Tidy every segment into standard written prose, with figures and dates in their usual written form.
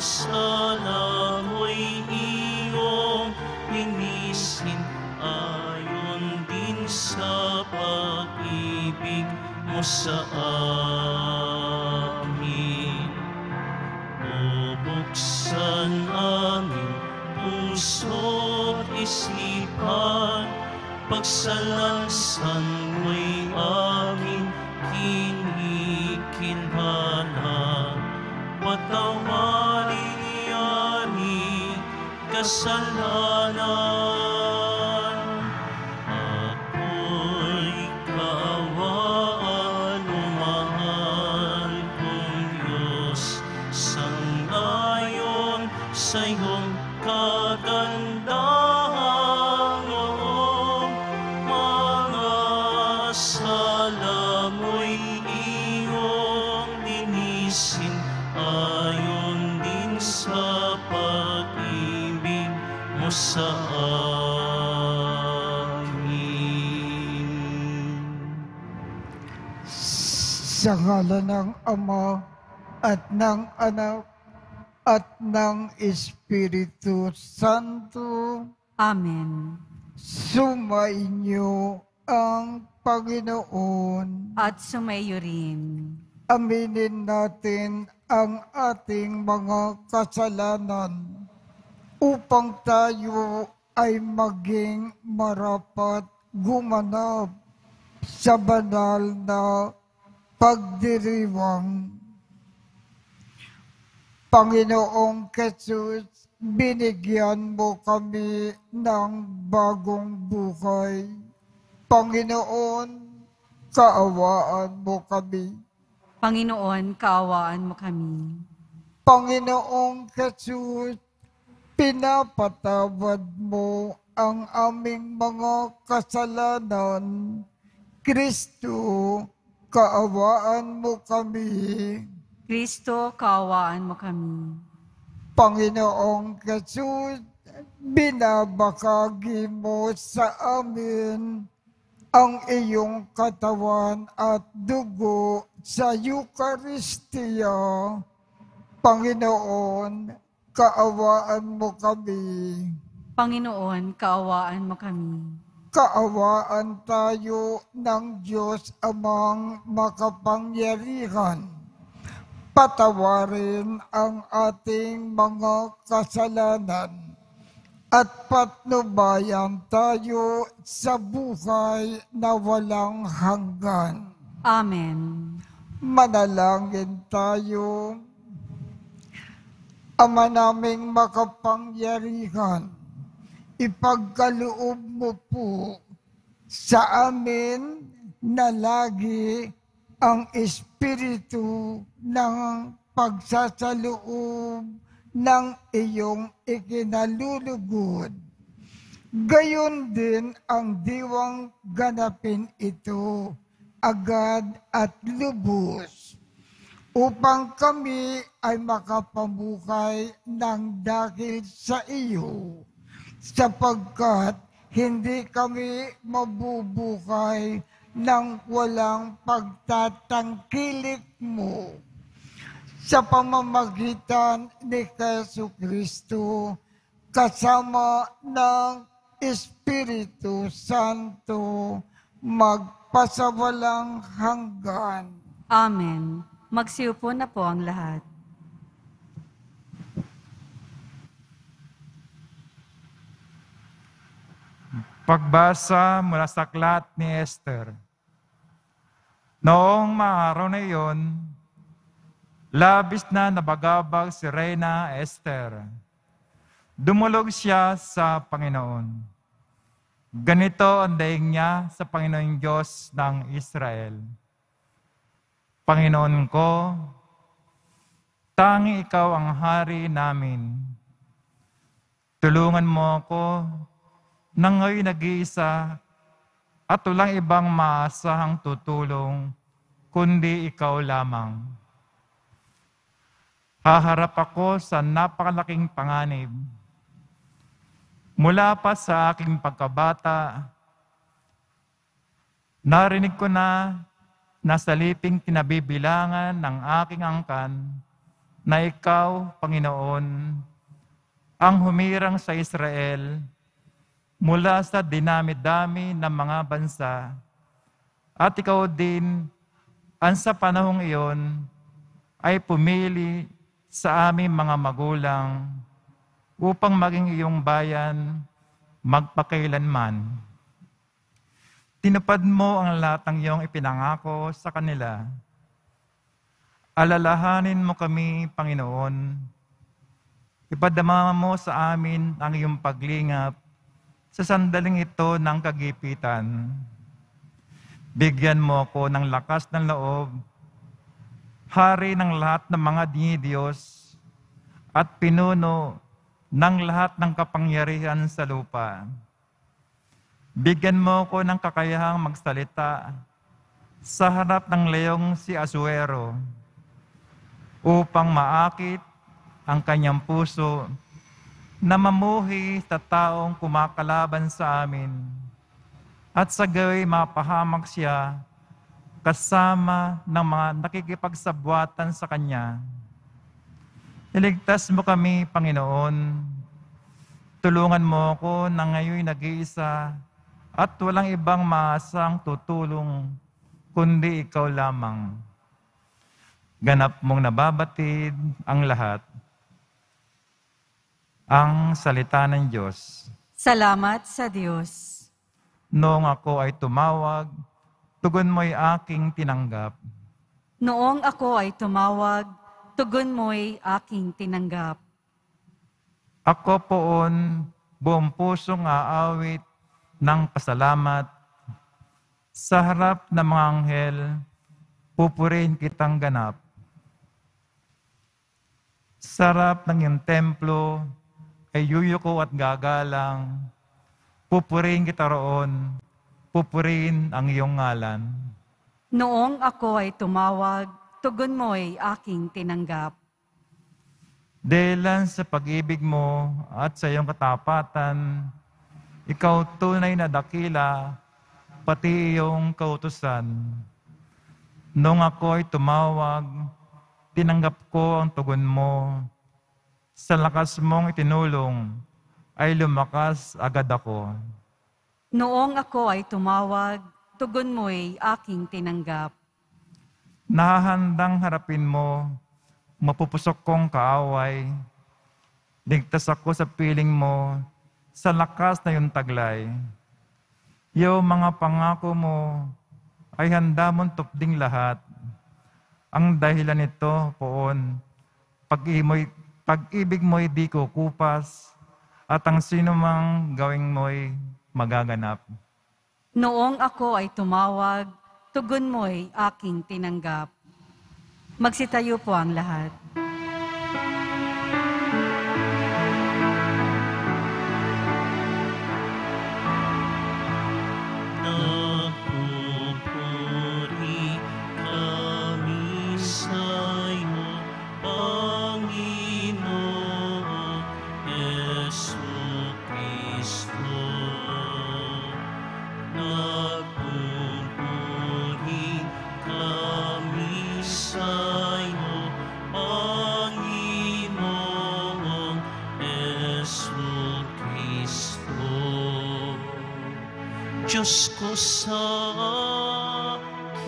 sala mo'y iyong linisin, ayon din sa pag-ibig mo sa amin. Bubuksan aming puso't isipan, pagsalansan mo'y aming kinikinhanan. Patawarin aming kasalanan. Ako'y kaawaan mo, mahal kong Diyos, sangayon sa iyong kagandahang loob. Mga sala mo'y iyong linisin, ayon din sa pag-ibig mo sa amin. Sa ngalan ng Ama at ng Anak at ng Espiritu Santo. Amen. Sumainyo ang Panginoon. At sumayo rin. Aminin natin ang ating mga kasalanan upang tayo ay maging marapat gumanap sa banal na pagdiriwang. Panginoong Jesus, binigyan mo kami ng bagong buhay. Panginoon, kaawaan mo kami. Panginoon, kaawaan mo kami. Panginoong Jesus, pinapatawad mo ang aming mga kasalanan. Kristo, kaawaan mo kami. Kristo, kaawaan mo kami. Panginoong Jesus, binabakagi mo sa amin ang iyong katawan at dugo sa Eucharistia. Panginoon, kaawaan mo kami. Panginoon, kaawaan mo kami. Kaawaan tayo ng Diyos Amang makapangyarihan. Patawarin ang ating mga kasalanan at patnubayan tayo sa buhay na walang hanggan. Amen. Manalangin tayo. Ama naming makapangyarihan, ipagkaloob mo po sa amin na lagi ang espiritu ng pagsasaloob ng iyong ikinalulugod. Gayon din ang diwang ganapin ito agad at lubos, upang kami ay makapamuhay ng dahil sa iyo, sapagkat hindi kami mabubuhay nang walang pagtatangkilik mo. Sa pamamagitan ni Jesucristo, kasama ng Espiritu Santo, magpasawalang hanggan. Amen. Magsiupo na po ang lahat. Pagbasa mula sa aklat ni Esther. Noong mga araw na iyon, labis na nabagabag si Reyna Esther. Dumulog siya sa Panginoon. Ganito ang daing niya sa Panginoong Diyos ng Israel. Panginoon ko, tanging ikaw ang hari namin. Tulungan mo ako nang ngayon nag-iisa at walang ibang maasahang tutulong kundi ikaw lamang. Haharap ako sa napakalaking panganib. Mula pa sa aking pagkabata, narinig ko na nasaliping kinabibilangan ng aking angkan na ikaw, Panginoon, ang humirang sa Israel mula sa dinami-dami ng mga bansa. At ikaw din, ang sa panahong iyon, ay pumili sa aming mga magulang upang maging iyong bayan magpakailanman. Tinupad mo ang lahat ng iyong ipinangako sa kanila. Alalahanin mo kami, Panginoon. Ipadama mo sa amin ang iyong paglingap sa sandaling ito ng kagipitan. Bigyan mo ako ng lakas ng loob, hari ng lahat ng mga dinidiyos, at pinuno ng lahat ng kapangyarihan sa lupa. Bigyan mo ko ng kakayahang magsalita sa harap ng leong si Asuero upang maakit ang kanyang puso na mamuhi sa taong kumakalaban sa amin at sa gayoy mapahamak siya kasama ng mga nakikipagsabwatan sa kanya. Iligtas mo kami, Panginoon. Tulungan mo ako na ngayon nag-iisa at walang ibang maasang tutulong kundi ikaw lamang. Ganap mong nababatid ang lahat. Ang salita ng Diyos. Salamat sa Diyos. Noong ako ay tumawag, tugon mo'y aking tinanggap. Noong ako ay tumawag, tugon mo'y aking tinanggap. Ako poon, buong pusong aawit ng pasalamat. Sa harap ng mga anghel, pupurihin kitang ganap. Sa harap ng iyong templo, ay yuyuko at gagalang. Pupurihin kita roon, pupurihin ang iyong ngalan. Noong ako ay tumawag, tugon mo'y aking tinanggap. Dahilan sa pag-ibig mo at sa iyong katapatan, ikaw tunay na dakila, pati iyong kautusan. Noong ako ay tumawag, tinanggap ko ang tugon mo. Sa lakas mong itinulong, ay lumakas agad ako. Noong ako ay tumawag, tugon mo'y aking tinanggap. Nahahandang harapin mo, mapupusok kong kaaway. Ligtas ako sa piling mo, sa lakas na iyong taglay. Iyong mga pangako mo ay handa mong tupding lahat. Ang dahilan nito, poon, pag-ibig mo'y di kukupas, at ang sinumang gawing mo'y magaganap. Noong ako ay tumawag, tugon mo'y aking tinanggap. Magsitayo po ang lahat. Nagpupuri kami sa'yo, Panginoon Jesucristo. Nagpupuri kami sa'yo, Panginoon Jesucristo. Diyos ko sa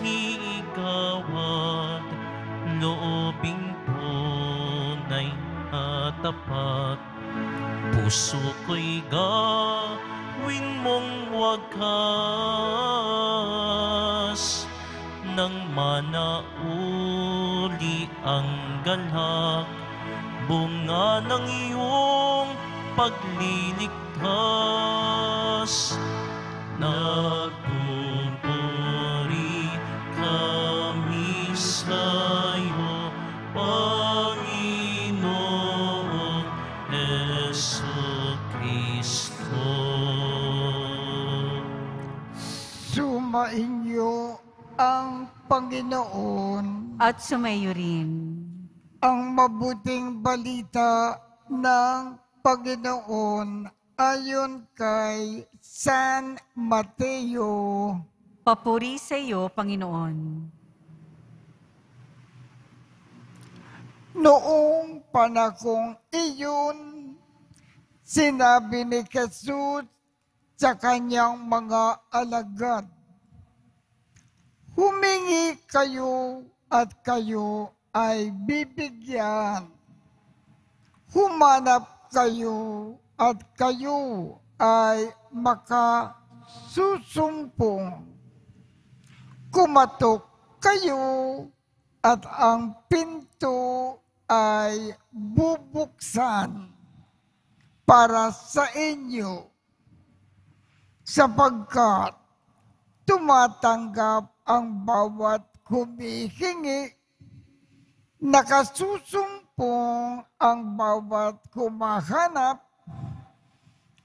higawad, loobing tunay at tapat. Puso ko'y gawin mong wakas, nang manauli ang galak, bunga ng iyong pagliligtas. Nagpupuri kami sa'yo, Panginoon Jesucristo. Sumainyo ang Panginoon. At sumayo rin. Ang mabuting balita ng Panginoon ayon kay San Mateo. Papuri sa iyo, Panginoon. Noong panahong iyon, sinabi ni Jesus sa kanyang mga alagad, humingi kayo at kayo ay bibigyan. Humanap kayo at kayo ay makasusumpong. Kumatok kayo at ang pinto ay bubuksan para sa inyo, sapagkat tumatanggap ang bawat humihingi, nakasusumpong ang bawat humahanap,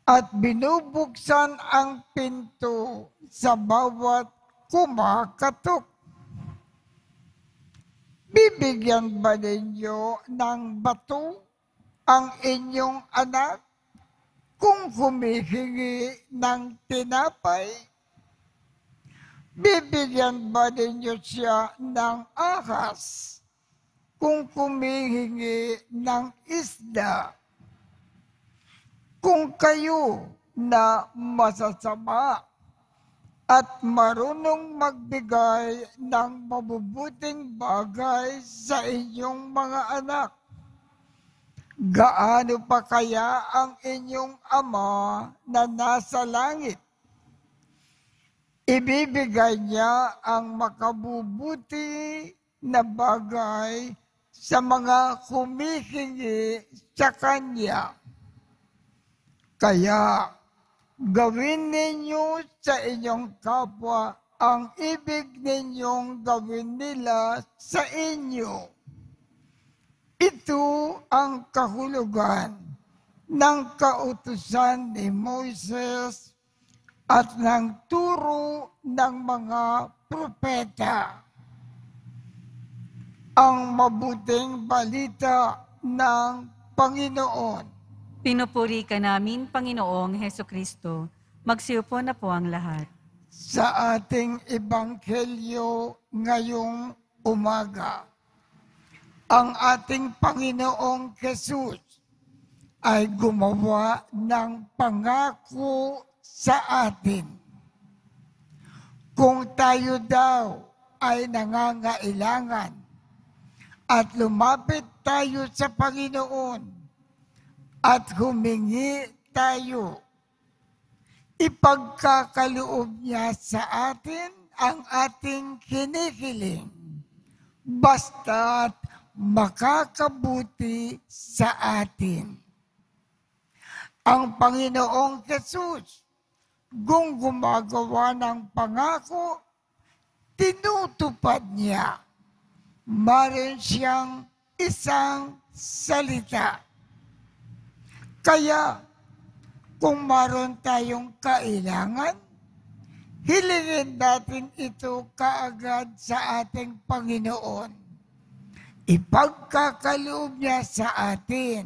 at binubuksan ang pinto sa bawat kumakatok. Bibigyan ba ninyo ng bato ang inyong anak kung humihingi ng tinapay? Bibigyan ba ninyo siya ng ahas kung humihingi ng isda? Kung kayo na masasama at marunong magbigay ng mabubuting bagay sa inyong mga anak, gaano pa kaya ang inyong Ama na nasa langit? Ibibigay niya ang makabubuti na bagay sa mga humihingi sa Kanya. Kaya, gawin ninyo sa inyong kapwa ang ibig ninyong gawin nila sa inyo. Ito ang kahulugan ng kautusan ni Moises at ng turo ng mga propeta. Ang mabuting balita ng Panginoon. Pinupuri ka namin, Panginoong Hesukristo. Magsiupo na po ang lahat. Sa ating ebanghelyo ngayong umaga, ang ating Panginoong Jesus ay gumawa ng pangako sa atin. Kung tayo daw ay nangangailangan at lumapit tayo sa Panginoon at humingi tayo, ipagkakaloob niya sa atin ang ating hinihiling, basta't makakabuti sa atin. Ang Panginoong Jesus, kung gumagawa ng pangako, tinutupad niya. Maroon siyang isang salita. Kaya, kung maroon tayong kailangan, hilingin natin ito kaagad sa ating Panginoon. Ipagkakaloob niya sa atin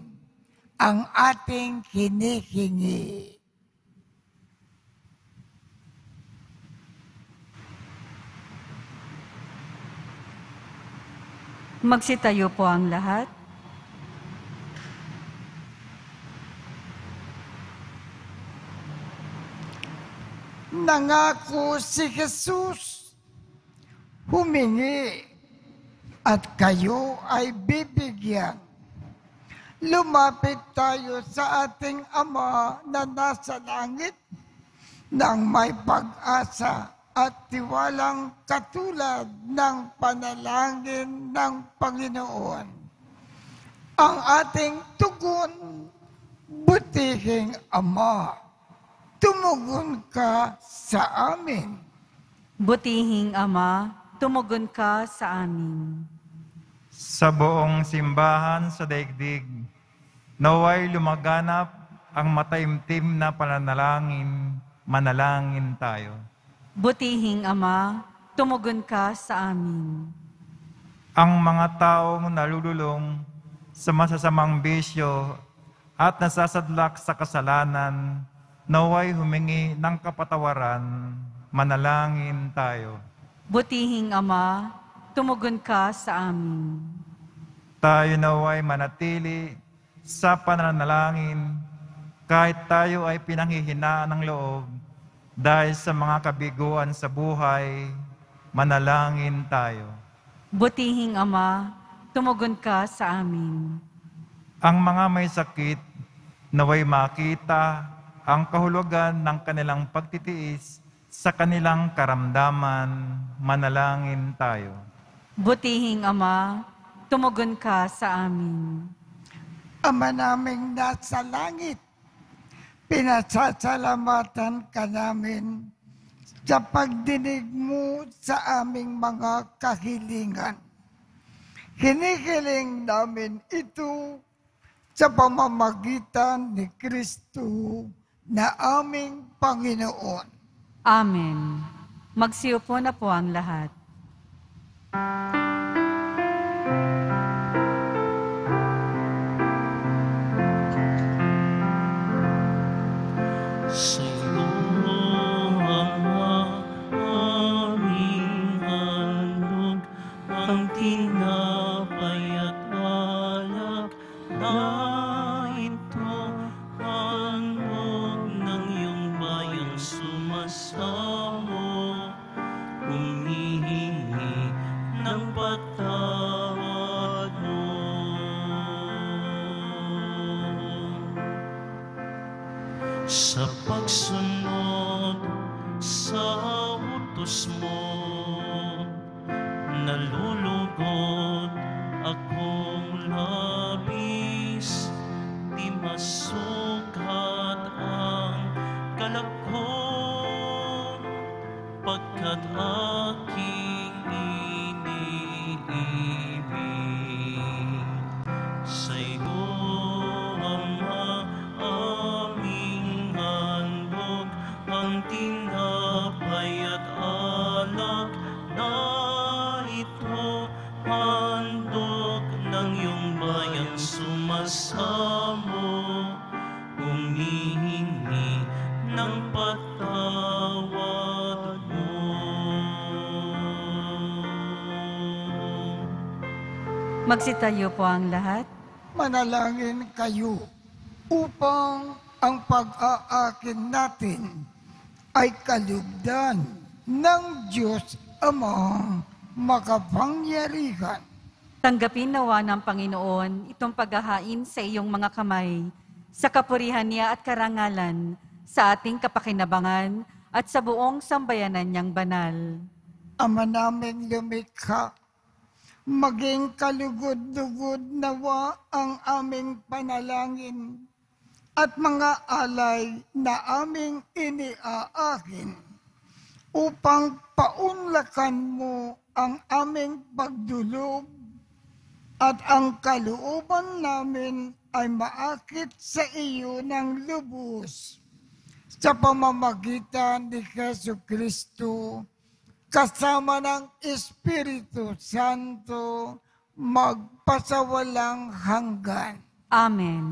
ang ating hinihingi. Magsitayo po ang lahat. Nangako si Jesus, humingi at kayo ay bibigyan. Lumapit tayo sa ating Ama na nasa langit nang may pag-asa at tiwalang katulad ng panalangin ng Panginoon. Ang ating tugon, butihing Ama, tumugon ka sa amin. Butihing Ama, tumugon ka sa amin. Sa buong simbahan sa daigdig, naway lumaganap ang mataimtim na pananalangin, manalangin tayo. Butihing Ama, tumugon ka sa amin. Ang mga taong nalululong sa masasamang bisyo at nasasadlak sa kasalanan, naway humingi ng kapatawaran, manalangin tayo. Butihing Ama, tumugon ka sa amin. Tayo naway manatili sa pananalangin kahit tayo ay pinanghihinaan ng loob dahil sa mga kabiguan sa buhay, manalangin tayo. Butihing Ama, tumugon ka sa amin. Ang mga may sakit, naway makita ang kahulugan ng kanilang pagtitiis sa kanilang karamdaman, manalangin tayo. Butihing Ama, tumugon ka sa amin. Ama naming nasa langit, pinasasalamatan ka namin sa pagdinig mo sa aming mga kahilingan. Hinihiling namin ito sa pamamagitan ni Kristo na aming Panginoon. Amen. Magsiupo na po ang lahat. Sa'yo, Ama, aming handog, ang tinapay at alak na ito, handog ng iyong bayang sumasamo, humihingi ng patawad mo. Sa pagsunod sa utos mo, nalulugod akong labis, di masukat ang galak ko, pagkat aking iniibig. Sa'yo, Ama, aming handog, ang tinapay at alak na ito, handog ng iyong bayang sumasamo, humihingi ng patawad mo. Magsitayo po ang lahat. Manalangin kayo upang ang pag-aakin natin ay kalugdan ng Diyos Amang makapangyarihan. Tanggapin nawa ng Panginoon itong paghahain sa iyong mga kamay, sa kapurihan niya at karangalan, sa ating kapakinabangan at sa buong sambayanan niyang banal. Ama naming lumikha, maging kalugod-lugod nawa ang aming panalangin at mga alay na aming iniaakin upang paunlakan mo ang aming pagdulog at ang kalooban namin ay maakit sa iyo ng lubos sa pamamagitan ni Jesucristo kasama ng Espiritu Santo magpasawalang hanggan. Amen.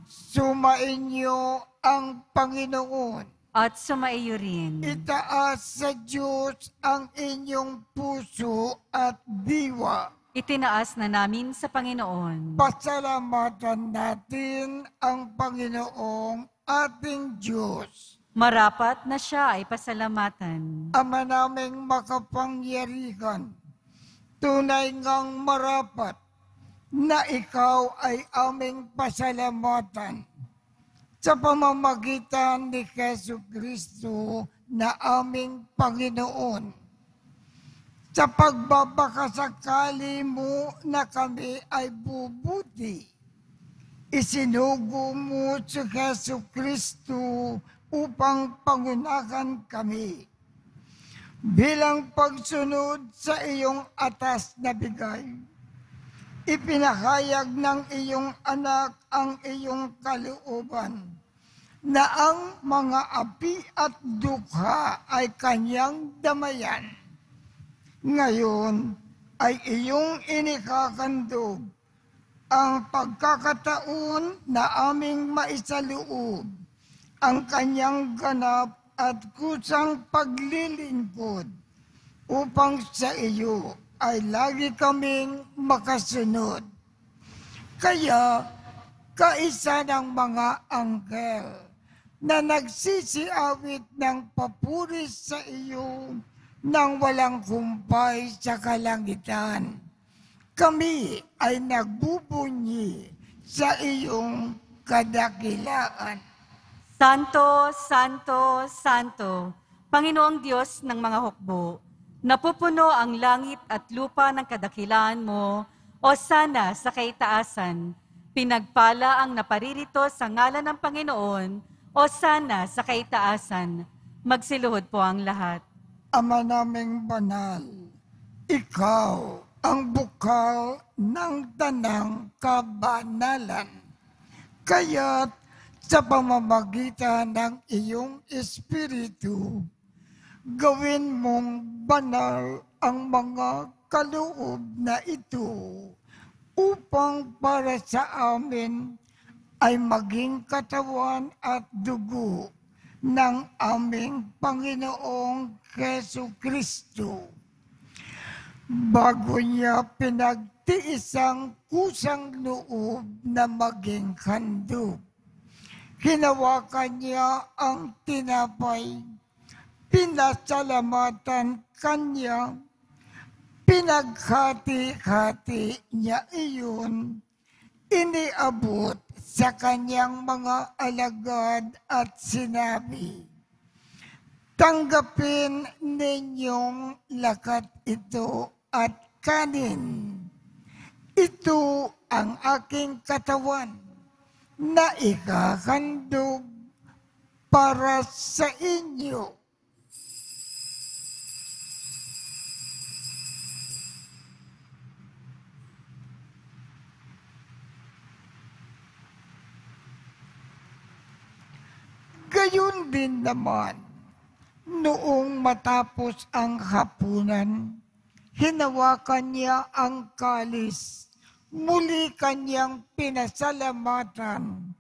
Sumainyo ang Panginoon. At sumaiyo rin. Itaas sa Diyos ang inyong puso at diwa. Itinaas na namin sa Panginoon. Pasalamatan natin ang Panginoong ating Diyos. Marapat na siya ay pasalamatan. Ama naming makapangyarihan, tunay ngang marapat na ikaw ay aming pasalamatan sa pamamagitan ni Jesucristo na aming Panginoon. Sa pagbabakasakali mo na kami ay bubuti, isinugo mo si Jesucristo upang pangunahan kami. Bilang pagsunod sa iyong atas na bigay, ipinahayag ng iyong anak ang iyong kalooban na ang mga api at dukha ay kanyang damayan. Ngayon ay iyong inikakandog ang pagkakataon na aming maisaloob ang kanyang ganap at kusang paglilingkod upang sa iyo ay lagi kaming makasunod. Kaya, kaisa ng mga anghel na nagsisiawit ng papuri sa iyo nang walang humpay sa kalangitan. Kami ay nagbubunyi sa iyong kadakilaan. Santo, Santo, Santo, Panginoong Diyos ng mga hukbo, napupuno ang langit at lupa ng kadakilaan mo, o sana sa kaitaasan. Pinagpala ang naparirito sa ngalan ng Panginoon, o sana sa kaitaasan. Magsiluhod po ang lahat. Ama naming banal, ikaw ang bukal ng tanang kabanalan. Kaya't sa pamamagitan ng iyong Espiritu, gawin mong banal ang mga kaloob na ito upang para sa amin ay maging katawan at dugo ng aming Panginoong Jesucristo. Bago niya pinagtiisang kusang loob na maging handog, hinawakan niya ang tinapay, pinasalamatan kanya, pinaghati-hati niya iyon, iniabot sa kanyang mga alagad at sinabi, "Tanggapin ninyong lakat ito at kanin. Ito ang aking katawan na ikahandog para sa inyo." Gayon din naman, noong matapos ang hapunan, hinawakan niya ang kalis, muli kanyang pinasalamatan.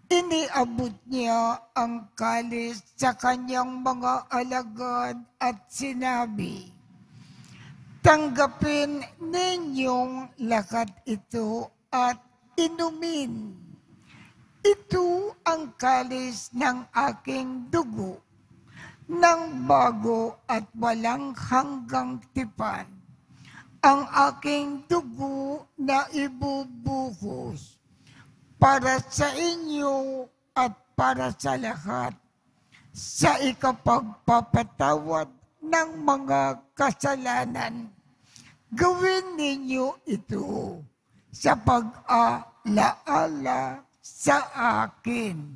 Iniabot niya ang kalis sa kanyang mga alagad at sinabi, "Tanggapin ninyong lakat ito at inumin. Ito ang kalis ng aking dugo, ng bago at walang hanggang tipan, ang aking dugo na ibubuhos para sa inyo at para sa lahat, sa ikapagpapatawad ng mga kasalanan. Gawin ninyo ito sa pag-alaala sa akin."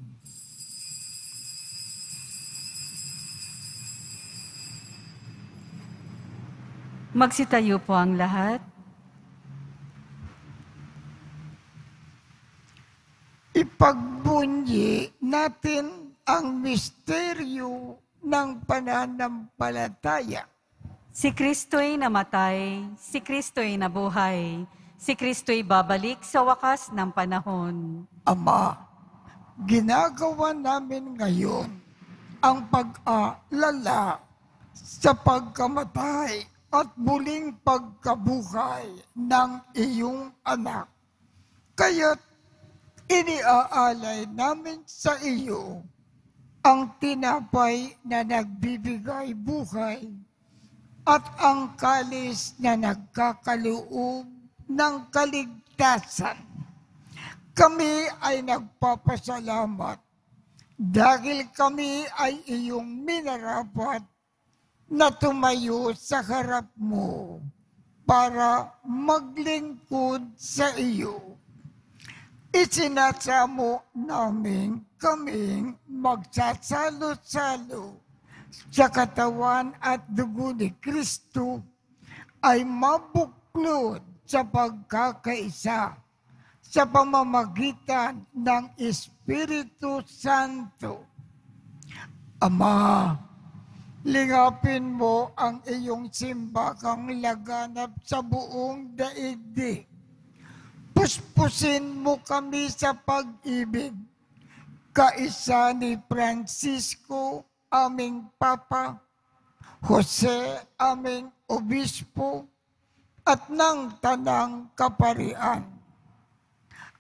Magsitayo po ang lahat. Ipagbunyi natin ang misteryo ng pananampalataya. Si Kristo'y namatay, si Kristo'y nabuhay, si Kristo'y babalik sa wakas ng panahon. Ama, ginagawa namin ngayon ang pag-aalala sa pagkamatay at muling pagkabuhay ng iyong anak. Kaya't iniaalay namin sa iyo ang tinapay na nagbibigay buhay at ang kalis na nagkakaloob ng kaligtasan. Kami ay nagpapasalamat dahil kami ay iyong minarapat na tumayo sa harap mo para maglingkod sa iyo. Isinasamo namin kaming magsasalo-salo sa katawan at dugo ni Kristo ay mabuklod sa pagkakaisa sa pamamagitan ng Espiritu Santo. Ama, lingapin mo ang iyong simbakang laganap sa buong daigdig. Puspusin mo kami sa pag-ibig, kaisa ni Francisco, aming Papa, Jose, aming Obispo, at ng Tanang Kaparian.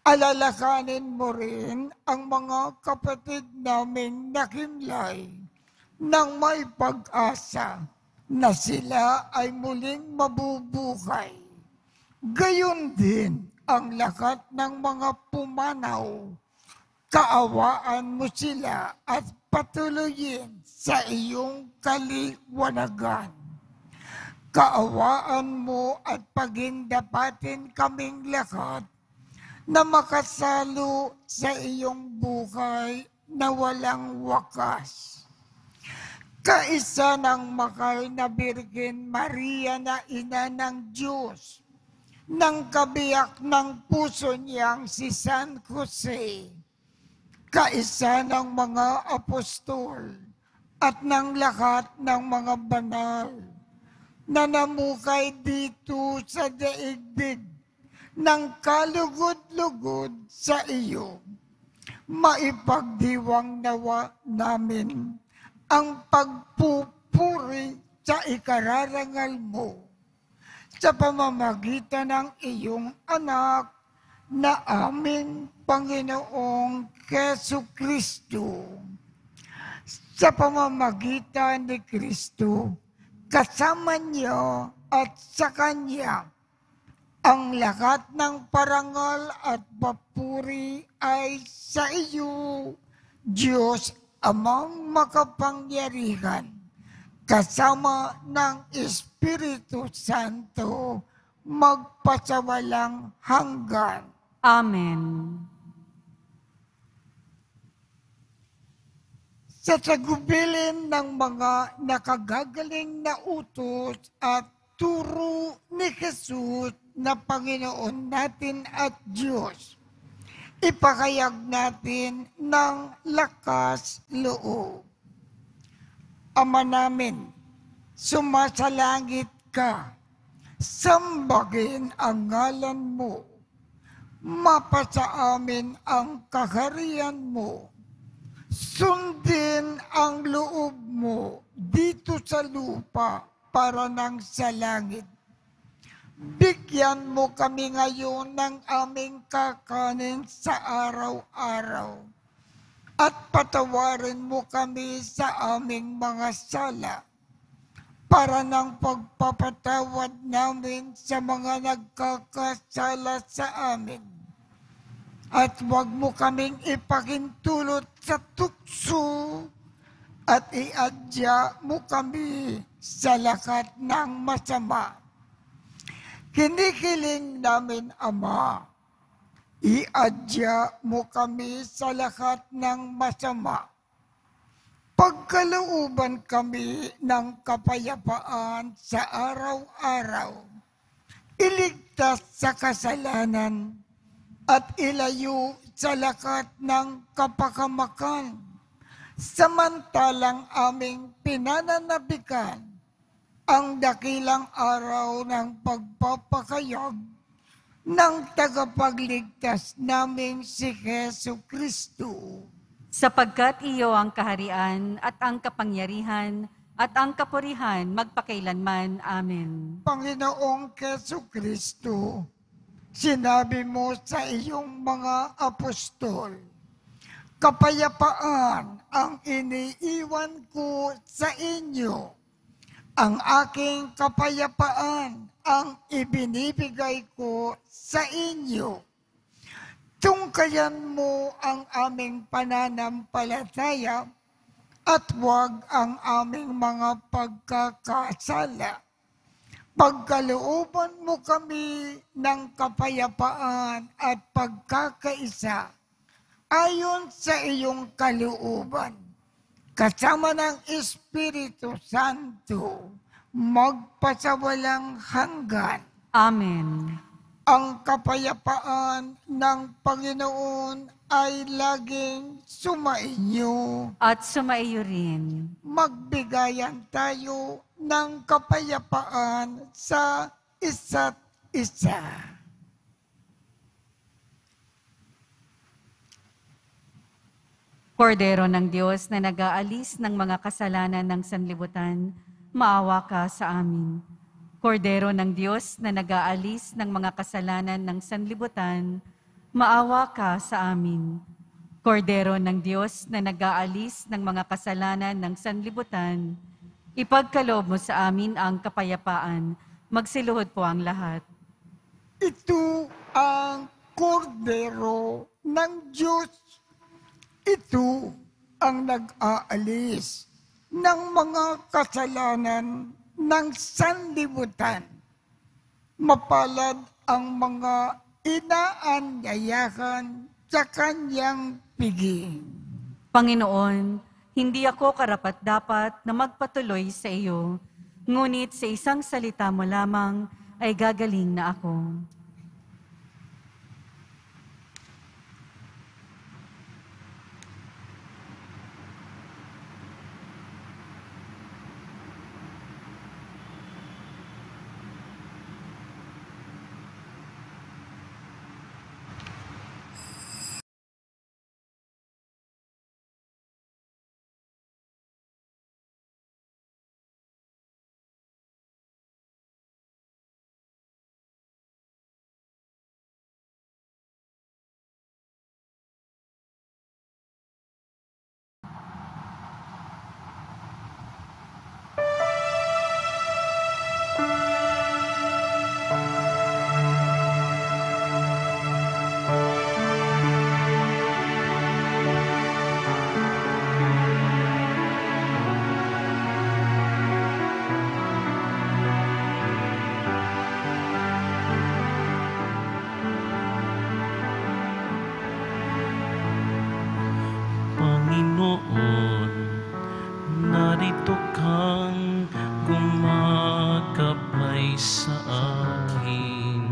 Alalakanin mo rin ang mga kapatid naming nakimlay nang may pag-asa na sila ay muling mabubuhay. Gayon din ang lahat ng mga pumanaw. Kaawaan mo sila at patuloyin sa iyong kaliwanagan. Kaawaan mo at pagindapatin kaming lahat na makasalo sa iyong buhay na walang wakas. Kaisa ng mahal na Birhen Maria na ina ng Diyos, ng kabiyak ng puso niyang si San Jose, kaisa ng mga apostol at ng lahat ng mga banal na namukay dito sa daigdig ng kalugod-lugod sa iyo. Maipagdiwang nawa namin ang pagpupuri sa ikararangal mo sa pamamagitan ng iyong anak na aming Panginoong Jesucristo. Sa pamamagitan ni Kristo, kasama niya at sa Kanya, ang lahat ng parangal at papuri ay sa iyo, Diyos Amang makapangyarihan, kasama ng Espiritu Santo, magpasawalang hanggan. Amen. Sa tagubilin ng mga nakagagaling na utos at turo ni Jesus na Panginoon natin at Diyos, ipakayag natin ng lakas loob. Ama namin, sumasalangit ka, sambagin ang ngalan mo, mapasa amin ang kaharian mo, sundin ang loob mo dito sa lupa para nang sa langit. Bigyan mo kami ngayon ng aming kakanin sa araw-araw at patawarin mo kami sa aming mga sala para ng pagpapatawad namin sa mga nagkakasala sa amin. At huwag mo kaming ipakintulot sa tukso at iadya mo kami sa lahat ng masama. Kinikiling namin, Ama, iadya mo kami sa lahat ng masama. Pagkalooban kami ng kapayapaan sa araw-araw, iligtas sa kasalanan at ilayo sa lahat ng kapakamakan, samantalang aming pinananabikan ang dakilang araw ng pagpapakayag ng tagapagligtas naming si Jesucristo. Sapagkat iyo ang kaharian at ang kapangyarihan at ang kapurihan magpakailanman. Amen. Panginoong Jesucristo, sinabi mo sa iyong mga apostol, kapayapaan ang iniiwan ko sa inyo. Ang aking kapayapaan ang ibinibigay ko sa inyo. Tungkayan mo ang aming pananampalataya at huwag ang aming mga pagkakasala. Pagkalooban mo kami ng kapayapaan at pagkakaisa ayon sa iyong kalooban, kasama ng Espiritu Santo, magpasawalang hanggan. Amen. Ang kapayapaan ng Panginoon ay laging sumainyo. At sumaiyo rin. Magbigayan tayo ng kapayapaan sa isa't isa. Kordero ng Diyos na nag-aalis ng mga kasalanan ng sanlibutan, maawa ka sa amin. Kordero ng Diyos na nag-aalis ng mga kasalanan ng sanlibutan, Maawa ka sa amin. Kordero ng Diyos na nag-aalis ng mga kasalanan ng sanlibutan, ipagkaloob mo sa amin ang kapayapaan. Magsiluhod po ang lahat. Ito ang kordero ng Diyos. Ito ang nag-aalis ng mga kasalanan ng sanlibutan. Mapalad ang mga inaanyayahan sa kanyang piging. Panginoon, hindi ako karapat-dapat na magpatuloy sa iyo, ngunit sa isang salita mo lamang ay gagaling na ako. Panginoon, narito kang gumagabay sa akin.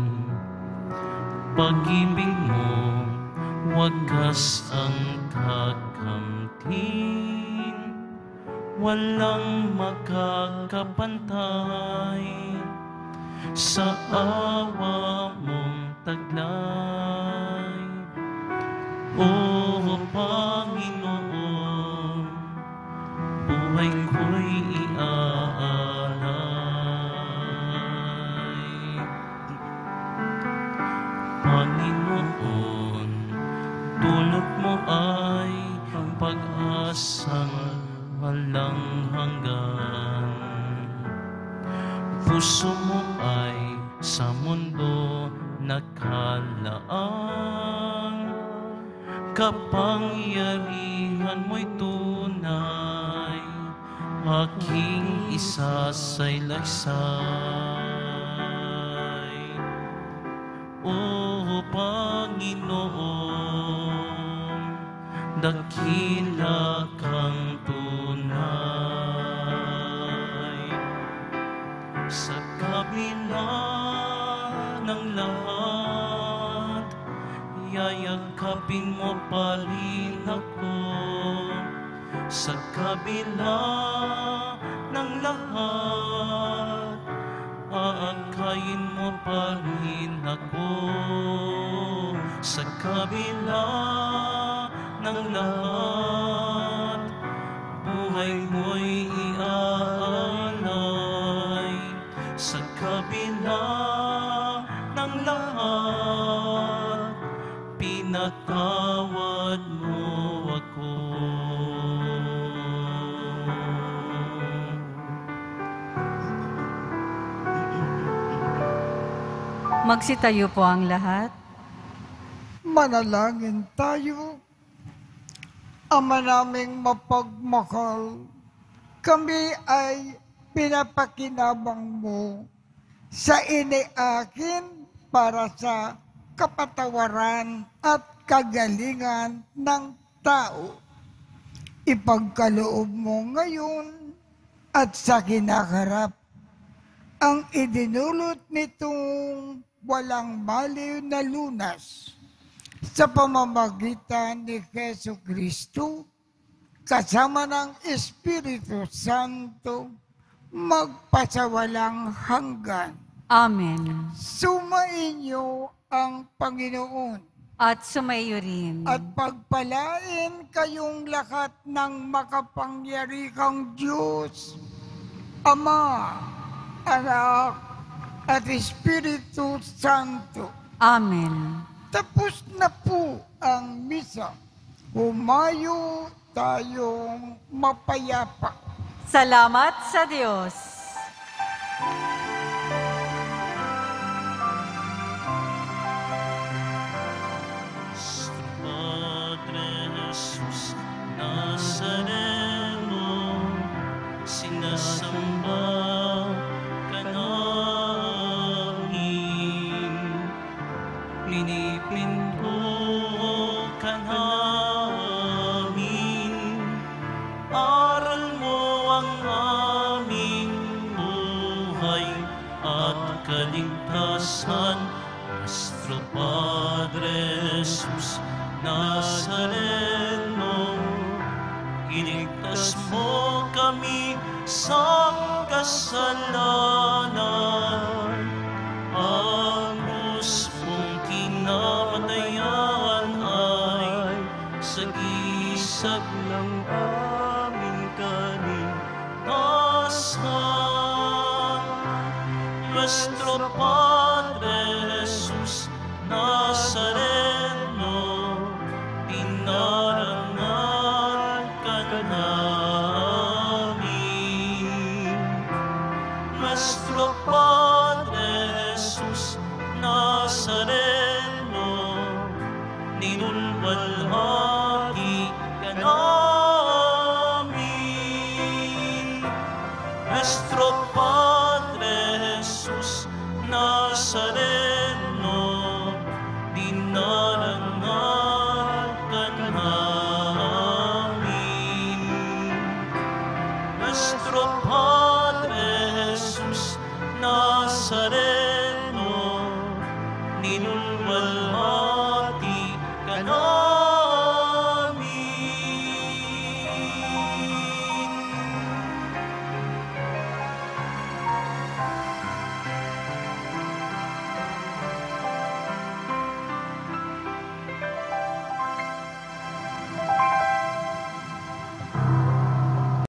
Pag-ibig mo, wagas ang kakamtin. Walang makakapantay sa awa mong taglay. O Panginoon, buhay ko'y iaalay. Panginoon, dulot mo ay pag-asang walang hanggan. Puso mo ay sa mundo nakalaan. Kapangyarihan mo'y tunay, aking isasaysay. O Panginoon, dakila kang tunay. Sa kabila ng lahat, yayakapin mo pa rin ako. Sa kabila ng lahat, aakayin mo pa rin ako. Sa kabila ng lahat, buhay mo'y iaalay. Sa kabila ng lahat, pinatawad mo ako. Magsitayo po ang lahat. Manalangin tayo. Ama naming mapagmahal, kami ay pinapakinabang mo sa iniakin para sa kapatawaran at kagalingan ng tao. Ipagkaloob mo ngayon at sa kinaharap ang idinulot nitong walang maliw na lunas sa pamamagitan ni Jesucristo kasama ng Espiritu Santo magpasawalang hanggan. Amen. Sumainyo ang Panginoon At sumayo rin. at pagpalain kayong lahat ng makapangyarihang Diyos, Ama, Anak, at Espiritu Santo. Amen. Tapos na po ang misa. Humayo tayong mapayapa. Salamat sa Diyos. Padre Jesus Nazareno, sinasamba ka namin. Pinipinto ka namin. Aral mo ang aming buhay at kaligtasan. Nuestro Padre Jesus Nazareno, iligtas mo kami sa kasalanan. Ang krus mong kinamatayan ay sagisag ng aming kaligtasan. Nuestro Padre Jesus Nazareno, dinarangal ka namin. Nuestro Padre Jesus Nazareno, ninulwalhati ka namin. Nuestro Padre Jesus Nazareno, dinarangal ka namin. Nuestro Padre Jesus Nazareno,